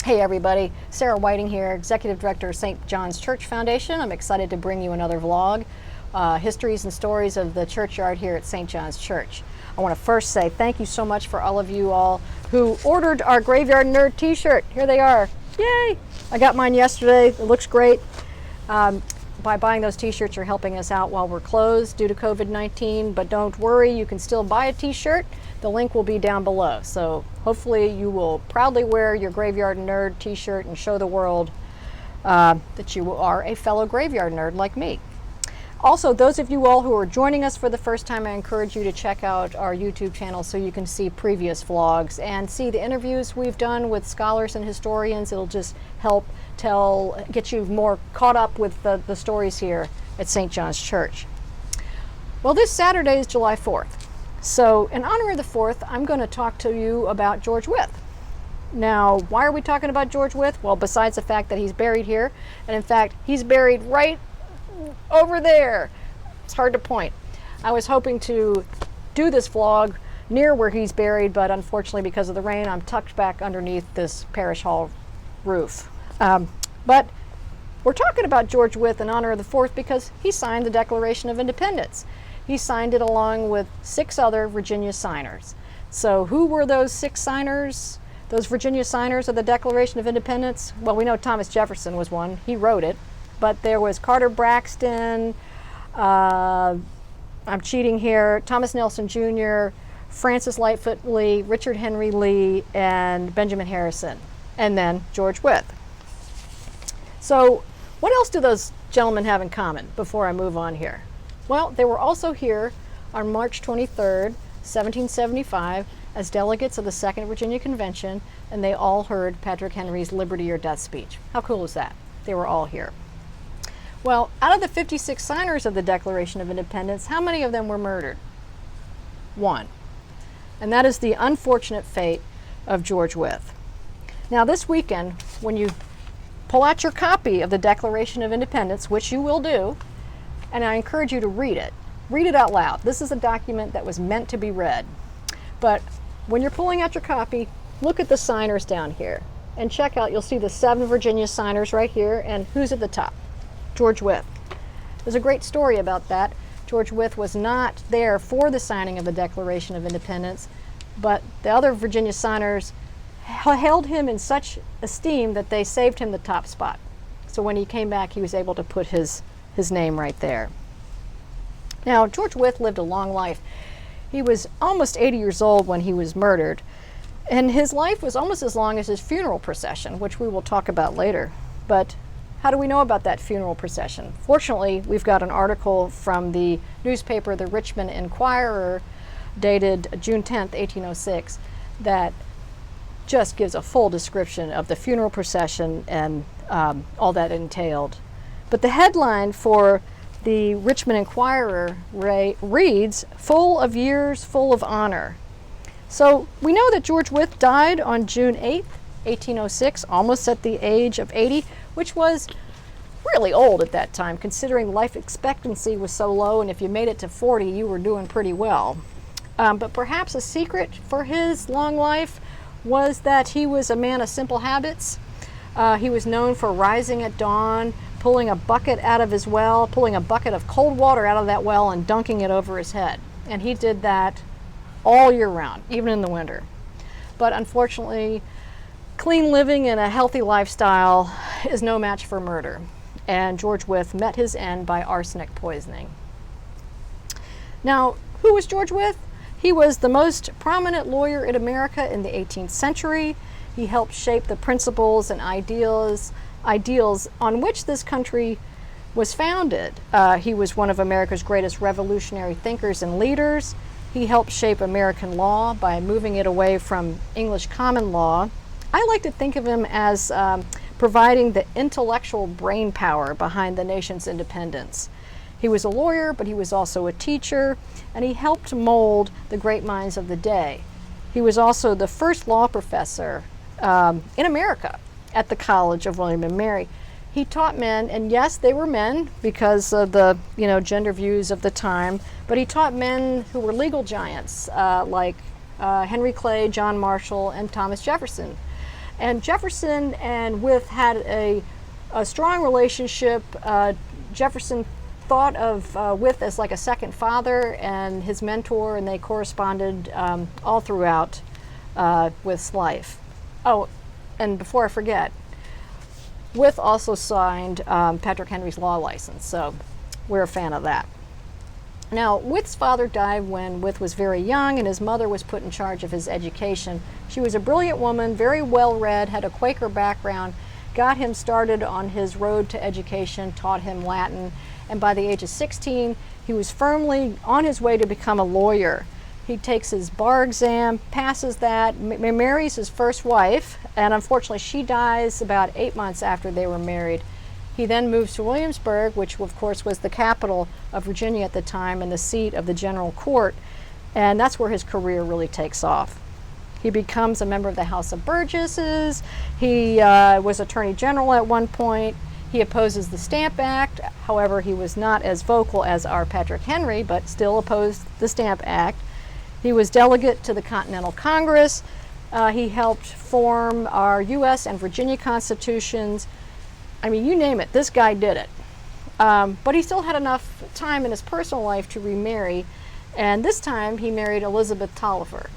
Hey everybody, Sarah Whiting here, Executive Director of St. John's Church Foundation. I'm excited to bring you another vlog, histories and stories of the churchyard here at St. John's Church. I want to first say thank you so much for all of you all who ordered our Graveyard Nerd t-shirt. Here they are. Yay! I got mine yesterday. It looks great. By buying those t-shirts, you're helping us out while we're closed due to COVID-19, but don't worry, you can still buy a t-shirt. The link will be down below. So hopefully you will proudly wear your Graveyard Nerd t-shirt and show the world that you are a fellow graveyard nerd like me. Also, those of you all who are joining us for the first time, I encourage you to check out our YouTube channel so you can see previous vlogs and see the interviews we've done with scholars and historians. It'll just help get you more caught up with the stories here at St. John's Church. Well, this Saturday is July 4th. So in honor of the 4th, I'm going to talk to you about George Wythe. Now, why are we talking about George Wythe? Well, besides the fact that he's buried here, and in fact, he's buried right over there. It's hard to point. I was hoping to do this vlog near where he's buried, but unfortunately because of the rain, I'm tucked back underneath this parish hall roof. But we're talking about George Wythe in honor of the 4th because he signed the Declaration of Independence. He signed it along with 6 other Virginia signers. So who were those 6 signers? Those Virginia signers of the Declaration of Independence? Well, we know Thomas Jefferson was one. He wrote it. But there was Carter Braxton, I'm cheating here, Thomas Nelson Jr., Francis Lightfoot Lee, Richard Henry Lee, and Benjamin Harrison, and then George Wythe. So what else do those gentlemen have in common before I move on here? Well, they were also here on March 23rd, 1775, as delegates of the Second Virginia Convention, and they all heard Patrick Henry's Liberty or Death speech. How cool is that? They were all here. Well, out of the 56 signers of the Declaration of Independence, how many of them were murdered? 1. And that is the unfortunate fate of George Wythe. Now this weekend, when you pull out your copy of the Declaration of Independence, which you will do, and I encourage you to read it out loud. This is a document that was meant to be read. But when you're pulling out your copy, look at the signers down here and check out, you'll see the 7 Virginia signers right here, and who's at the top? George Wythe. There's a great story about that. George Wythe was not there for the signing of the Declaration of Independence, but the other Virginia signers held him in such esteem that they saved him the top spot. So when he came back, he was able to put his name right there. Now, George Wythe lived a long life. He was almost 80 years old when he was murdered, and his life was almost as long as his funeral procession, which we will talk about later. But how do we know about that funeral procession? Fortunately, we've got an article from the newspaper, the Richmond Enquirer, dated June 10th, 1806, that just gives a full description of the funeral procession and all that entailed. But the headline for the Richmond Enquirer reads, "Full of years, full of honor." So we know that George Wythe died on June 8th, 1806, almost at the age of 80, which was really old at that time, considering life expectancy was so low, and if you made it to 40, you were doing pretty well. But perhaps a secret for his long life was that he was a man of simple habits. He was known for rising at dawn, pulling a bucket out of his well, pulling a bucket of cold water out of that well and dunking it over his head. And he did that all year round, even in the winter. But unfortunately, clean living and a healthy lifestyle is no match for murder. And George Wythe met his end by arsenic poisoning. Now, who was George Wythe? He was the most prominent lawyer in America in the 18th century. He helped shape the principles and ideals on which this country was founded. He was one of America's greatest revolutionary thinkers and leaders. He helped shape American law by moving it away from English common law. I like to think of him as providing the intellectual brain power behind the nation's independence. He was a lawyer, but he was also a teacher, and he helped mold the great minds of the day. He was also the first law professor in America at the College of William and Mary. He taught men, and yes, they were men because of the gender views of the time, but he taught men who were legal giants like Henry Clay, John Marshall, and Thomas Jefferson. And Jefferson and Wythe had a strong relationship. Jefferson thought of Wythe as like a second father and his mentor, and they corresponded all throughout Wythe's life. Oh, and before I forget, Wythe also signed Patrick Henry's law license, so we're a fan of that. Now, Wythe's father died when Wythe was very young, and his mother was put in charge of his education. She was a brilliant woman, very well-read, had a Quaker background, got him started on his road to education, taught him Latin, and by the age of 16, he was firmly on his way to become a lawyer. He takes his bar exam, passes that, marries his first wife, and unfortunately she dies about 8 months after they were married. He then moves to Williamsburg, which of course was the capital of Virginia at the time and the seat of the General Court, and that's where his career really takes off. He becomes a member of the House of Burgesses. He was Attorney General at one point. He opposes the Stamp Act. However, he was not as vocal as our Patrick Henry, but still opposed the Stamp Act. He was delegate to the Continental Congress. He helped form our U.S. and Virginia constitutions. I mean, you name it, this guy did it. But he still had enough time in his personal life to remarry, and this time he married Elizabeth Taliaferro.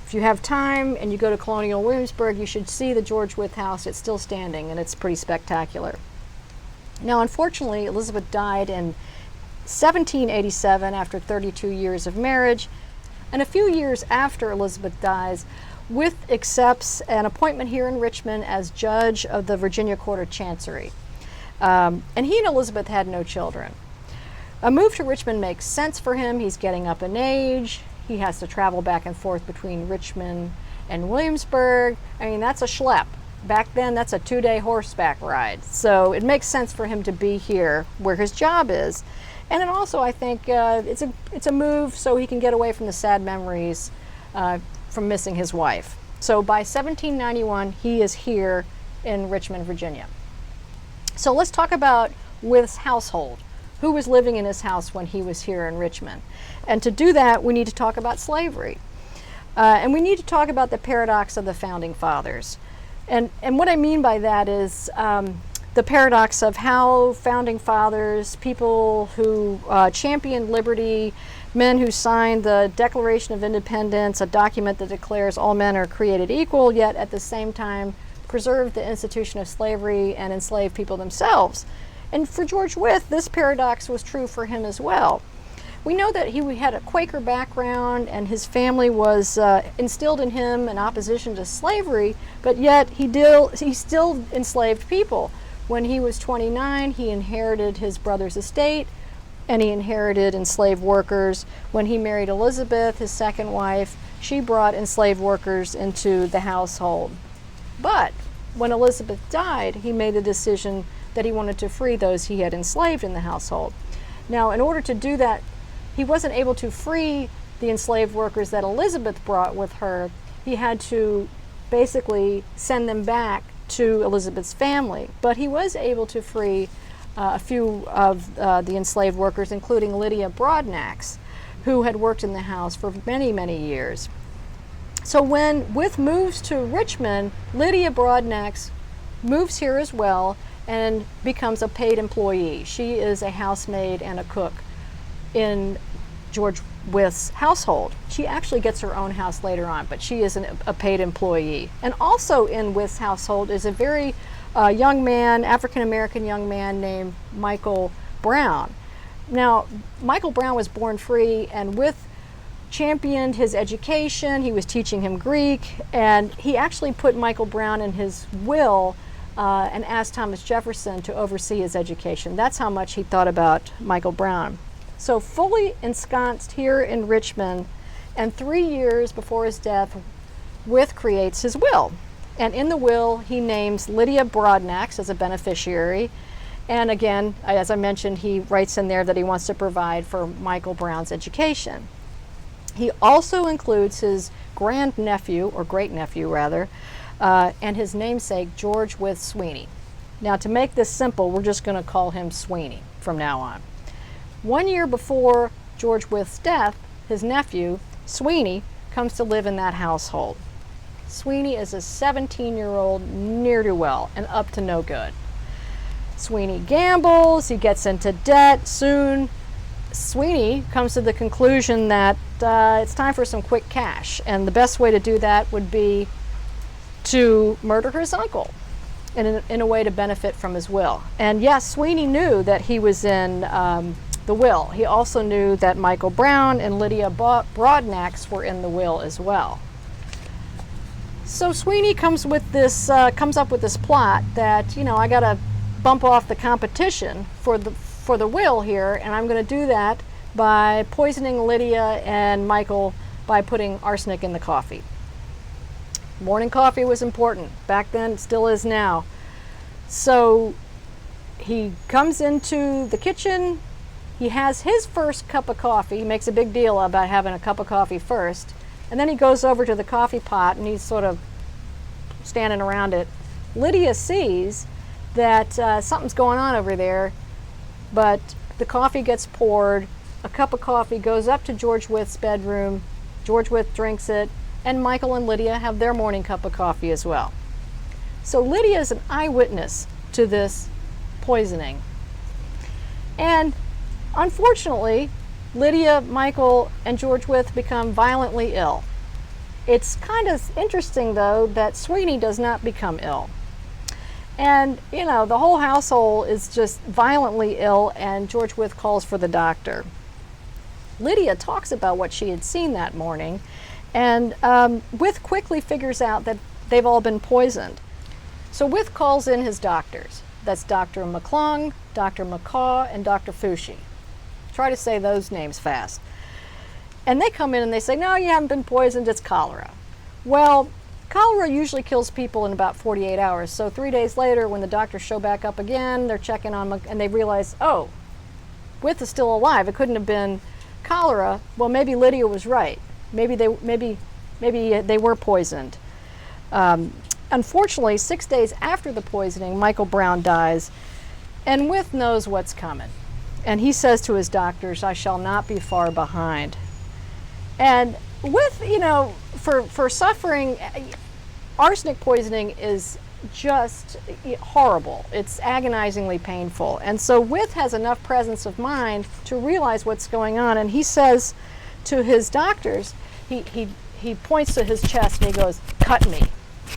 If you have time and you go to Colonial Williamsburg, you should see the George Wythe house. It's still standing, and it's pretty spectacular. Now, unfortunately, Elizabeth died in 1787 after 32 years of marriage, and a few years after Elizabeth dies, Wythe accepts an appointment here in Richmond as judge of the Virginia Court of Chancery. And he and Elizabeth had no children. A move to Richmond makes sense for him. He's getting up in age. He has to travel back and forth between Richmond and Williamsburg. I mean, that's a schlep. Back then, that's a 2-day horseback ride. So it makes sense for him to be here where his job is. And then also, I think it's a move so he can get away from the sad memories from missing his wife. So by 1791, he is here in Richmond, Virginia. So let's talk about Wythe's household. Who was living in his house when he was here in Richmond? And to do that, we need to talk about slavery. And we need to talk about the paradox of the Founding Fathers. And what I mean by that is the paradox of how Founding Fathers, people who championed liberty, men who signed the Declaration of Independence, a document that declares all men are created equal, yet at the same time preserved the institution of slavery and enslaved people themselves. And for George Wythe, this paradox was true for him as well. We know that he had a Quaker background and his family was instilled in him an opposition to slavery, but yet he still enslaved people. When he was 29, he inherited his brother's estate, and he inherited enslaved workers. When he married Elizabeth, his second wife, she brought enslaved workers into the household. But when Elizabeth died, he made the decision that he wanted to free those he had enslaved in the household. Now, in order to do that, he wasn't able to free the enslaved workers that Elizabeth brought with her. He had to basically send them back to Elizabeth's family. But he was able to free a few of the enslaved workers, including Lydia Broadnax, who had worked in the house for many, many years. So when Wythe moves to Richmond, Lydia Broadnax moves here as well and becomes a paid employee. She is a housemaid and a cook in George Wythe's household. She actually gets her own house later on, but she is a paid employee. And also in Wythe's household is a very young man, African-American young man named Michael Brown. Now, Michael Brown was born free, and Wythe championed his education. He was teaching him Greek, and he actually put Michael Brown in his will and asked Thomas Jefferson to oversee his education. That's how much he thought about Michael Brown. So fully ensconced here in Richmond, and 3 years before his death, Wythe creates his will. And in the will, he names Lydia Broadnax as a beneficiary. And again, as I mentioned, he writes in there that he wants to provide for Michael Brown's education. He also includes his grandnephew, or great-nephew rather, and his namesake, George Wythe Sweeney. Now, to make this simple, we're just going to call him Sweeney from now on. 1 year before George Wythe's death, his nephew, Sweeney, comes to live in that household. Sweeney is a 17-year-old ne'er-do-well and up to no good. Sweeney gambles, he gets into debt. Soon, Sweeney comes to the conclusion that it's time for some quick cash, and the best way to do that would be to murder his uncle in a way to benefit from his will. And yes, Sweeney knew that he was in the will. He also knew that Michael Brown and Lydia Broadnax were in the will as well. So Sweeney comes up with this plot that, I got to bump off the competition for the will here, and I'm going to do that by poisoning Lydia and Michael by putting arsenic in the coffee. Morning coffee was important. Back then, it still is now. So he comes into the kitchen. He has his first cup of coffee. He makes a big deal about having a cup of coffee first. And then he goes over to the coffee pot and he's sort of standing around it. Lydia sees that something's going on over there, but the coffee gets poured. A cup of coffee goes up to George Wythe's bedroom. George Wythe drinks it, and Michael and Lydia have their morning cup of coffee as well. So Lydia is an eyewitness to this poisoning. And unfortunately, Lydia, Michael, and George Wythe become violently ill. It's kind of interesting, though, that Sweeney does not become ill. And, the whole household is just violently ill, and George Wythe calls for the doctor. Lydia talks about what she had seen that morning, and Wythe quickly figures out that they've all been poisoned. So Wythe calls in his doctors. That's Dr. McClung, Dr. McCaw, and Dr. Fushi. Try to say those names fast. And they come in and they say, no, you haven't been poisoned, it's cholera. Well, cholera usually kills people in about 48 hours. So 3 days later, when the doctors show back up again, they're checking on and they realize, oh, Wythe is still alive. It couldn't have been cholera. Well, maybe Lydia was right. Maybe they were poisoned. Unfortunately, 6 days after the poisoning, Michael Brown dies, and Wythe knows what's coming. And he says to his doctors, I shall not be far behind. And Wythe, for suffering, arsenic poisoning is just horrible. It's agonizingly painful. And so Wythe has enough presence of mind to realize what's going on. And he says to his doctors, he points to his chest and he goes, cut me,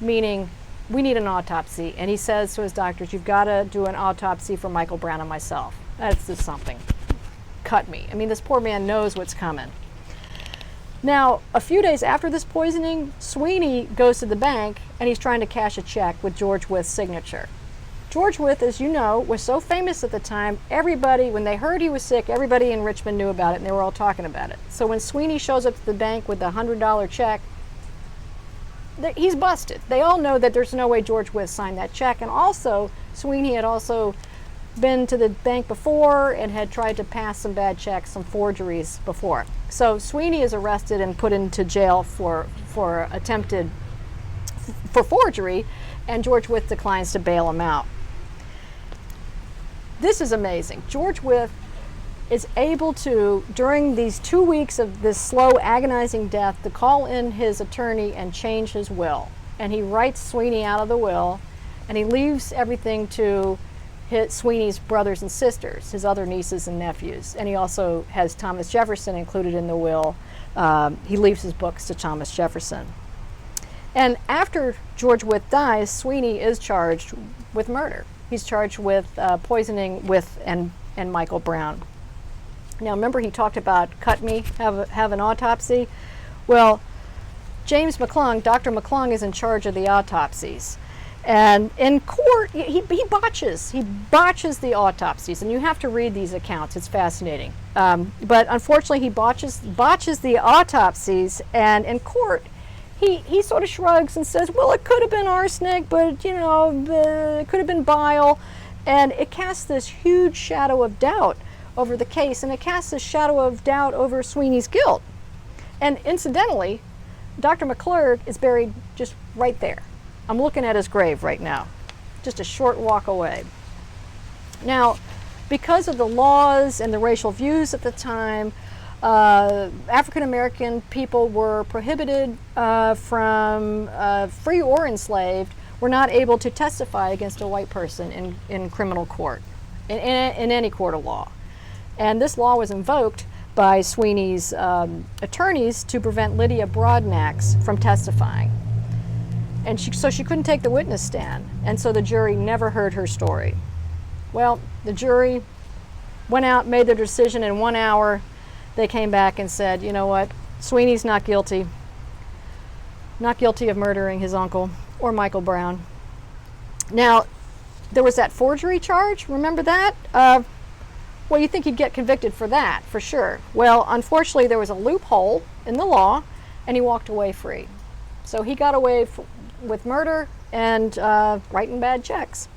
meaning we need an autopsy. And he says to his doctors, you've got to do an autopsy for Michael Brown and myself. That's just something. Cut me. I mean, this poor man knows what's coming. Now, a few days after this poisoning, Sweeney goes to the bank and he's trying to cash a check with George Wythe's signature. George Wythe, as you know, was so famous at the time, everybody, when they heard he was sick, everybody in Richmond knew about it and they were all talking about it. So when Sweeney shows up to the bank with a $100 check, he's busted. They all know that there's no way George Wythe signed that check. And also, Sweeney had also been to the bank before and had tried to pass some bad checks, some forgeries before. So Sweeney is arrested and put into jail for forgery, and George Wythe declines to bail him out. This is amazing. George Wythe is able to, during these 2 weeks of this slow, agonizing death, to call in his attorney and change his will. And he writes Sweeney out of the will, and he leaves everything to Sweeney's brothers and sisters, his other nieces and nephews. And he also has Thomas Jefferson included in the will. He leaves his books to Thomas Jefferson. And after George Wythe dies, Sweeney is charged with murder. He's charged with poisoning Wythe and Michael Brown. Now remember, he talked about cut me, have an autopsy. Well, James McClung, Dr. McClung, is in charge of the autopsies. And in court, he botches the autopsies, and you have to read these accounts. It's fascinating. But unfortunately, he botches the autopsies, and in court, he sort of shrugs and says, well, it could have been arsenic, but it could have been bile, and it casts this huge shadow of doubt over the case, and it casts this shadow of doubt over Sweeney's guilt. And incidentally, Dr. McClurg is buried just right there. I'm looking at his grave right now, just a short walk away. Now, because of the laws and the racial views at the time, African American people were prohibited from, free or enslaved, were not able to testify against a white person in criminal court, in any court of law. And this law was invoked by Sweeney's attorneys to prevent Lydia Broadnax from testifying. And so she couldn't take the witness stand, and so the jury never heard her story. Well, the jury went out, made their decision in 1 hour. They came back and said, you know what, Sweeney's not guilty. Not guilty of murdering his uncle or Michael Brown. Now, there was that forgery charge, remember that? Well, you think he'd get convicted for that, for sure. Well, unfortunately, there was a loophole in the law, and he walked away free. So he got away with murder and writing bad checks.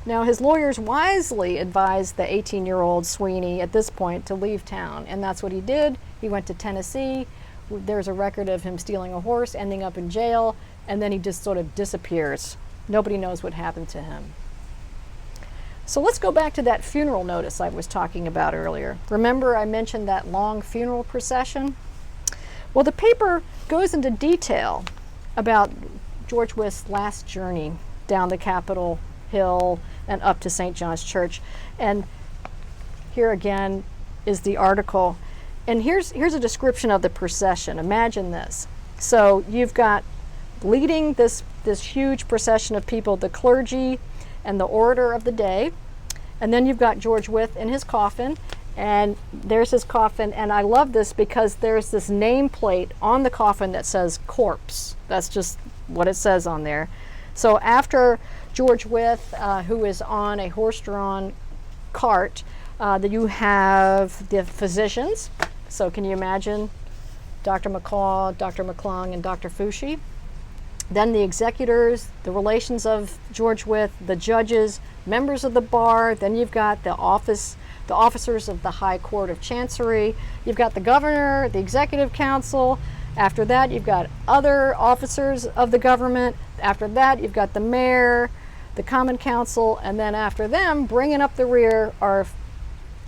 Now, his lawyers wisely advised the 18-year-old Sweeney at this point to leave town, and that's what he did. He went to Tennessee. There's a record of him stealing a horse, ending up in jail, and then he just sort of disappears. Nobody knows what happened to him. So let's go back to that funeral notice I was talking about earlier. Remember I mentioned that long funeral procession? Well, the paper goes into detail about George Wythe's last journey down the Capitol Hill and up to St. John's Church. And here again is the article. And here's a description of the procession. Imagine this. So you've got leading this huge procession of people, the clergy and the orator of the day. And then you've got George Wythe in his coffin. And there's his coffin. And I love this because there's this nameplate on the coffin that says corpse. That's just what it says on there. So after George Wythe, who is on a horse-drawn cart, that you have the physicians. So can you imagine Dr. McCaw, Dr. McClung, and Dr. Foushee? Then the executors, the relations of George Wythe, the judges, members of the bar. Then you've got the officers of the High Court of Chancery. You've got the governor, the executive council. After that, you've got other officers of the government. After that, you've got the mayor, the common council, and then after them, bringing up the rear, are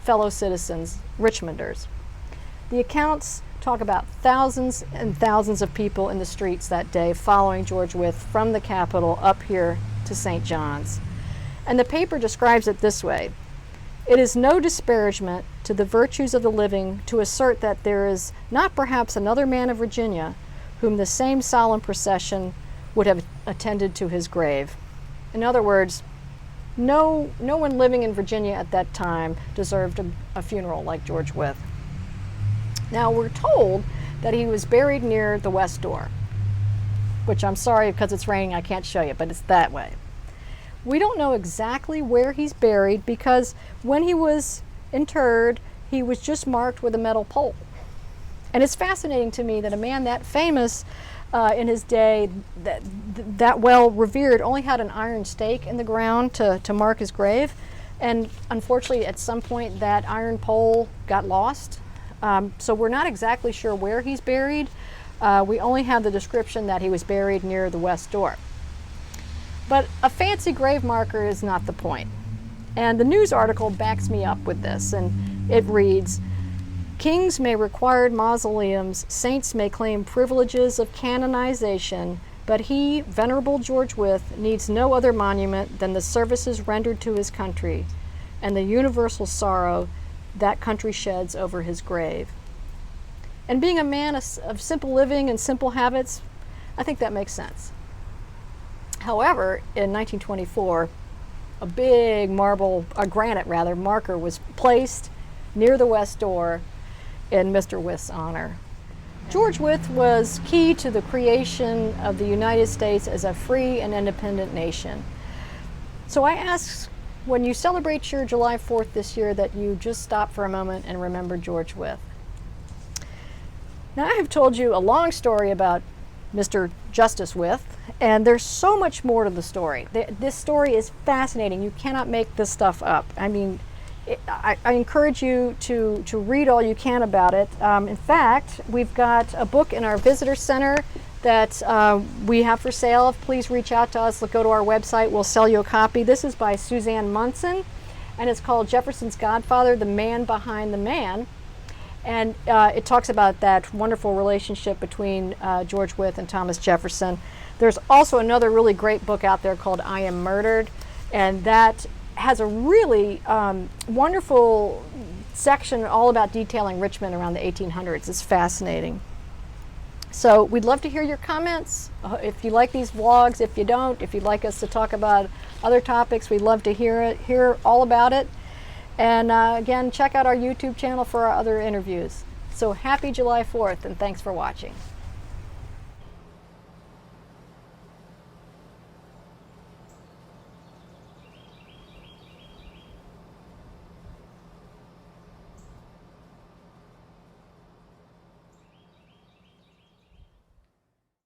fellow citizens, Richmonders. The accounts talk about thousands and thousands of people in the streets that day following George Wythe from the Capitol up here to St. John's. And the paper describes it this way: it is no disparagement to the virtues of the living to assert that there is not perhaps another man of Virginia whom the same solemn procession would have attended to his grave. In other words, no one living in Virginia at that time deserved a funeral like George Wythe. Now, we're told that he was buried near the west door, which I'm sorry, because it's raining, I can't show you, but it's that way. We don't know exactly where he's buried because when he was interred, he was just marked with a metal pole. And it's fascinating to me that a man that famous in his day, that well revered, only had an iron stake in the ground to mark his grave. And unfortunately, at some point, that iron pole got lost. So we're not exactly sure where he's buried. We only have the description that he was buried near the west door. But a fancy grave marker is not the point. And the news article backs me up with this, and it reads, "Kings may require mausoleums, saints may claim privileges of canonization, but he, Venerable George Wythe, needs no other monument than the services rendered to his country and the universal sorrow that country sheds over his grave." And being a man of simple living and simple habits, I think that makes sense. However, in 1924, a big granite marker was placed near the west door in Mr. Wythe's honor. George Wythe was key to the creation of the United States as a free and independent nation. So I ask, when you celebrate your July 4th this year, that you just stop for a moment and remember George Wythe. Now, I have told you a long story about Mr. Justice Wythe, and there's so much more to the story. This story is fascinating. You cannot make this stuff up. I mean, I encourage you to read all you can about it. In fact, we've got a book in our visitor center that we have for sale. Please reach out to us. Go to our website. We'll sell you a copy. This is by Suzanne Munson, and it's called Jefferson's Godfather, The Man Behind the Man. And it talks about that wonderful relationship between George Wythe and Thomas Jefferson. There's also another really great book out there called I Am Murdered, and that has a really wonderful section all about detailing Richmond around the 1800s. It's fascinating. So we'd love to hear your comments. If you like these vlogs, if you don't, if you'd like us to talk about other topics, we'd love to hear all about it. And again, check out our YouTube channel for our other interviews. So happy July 4th, and thanks for watching.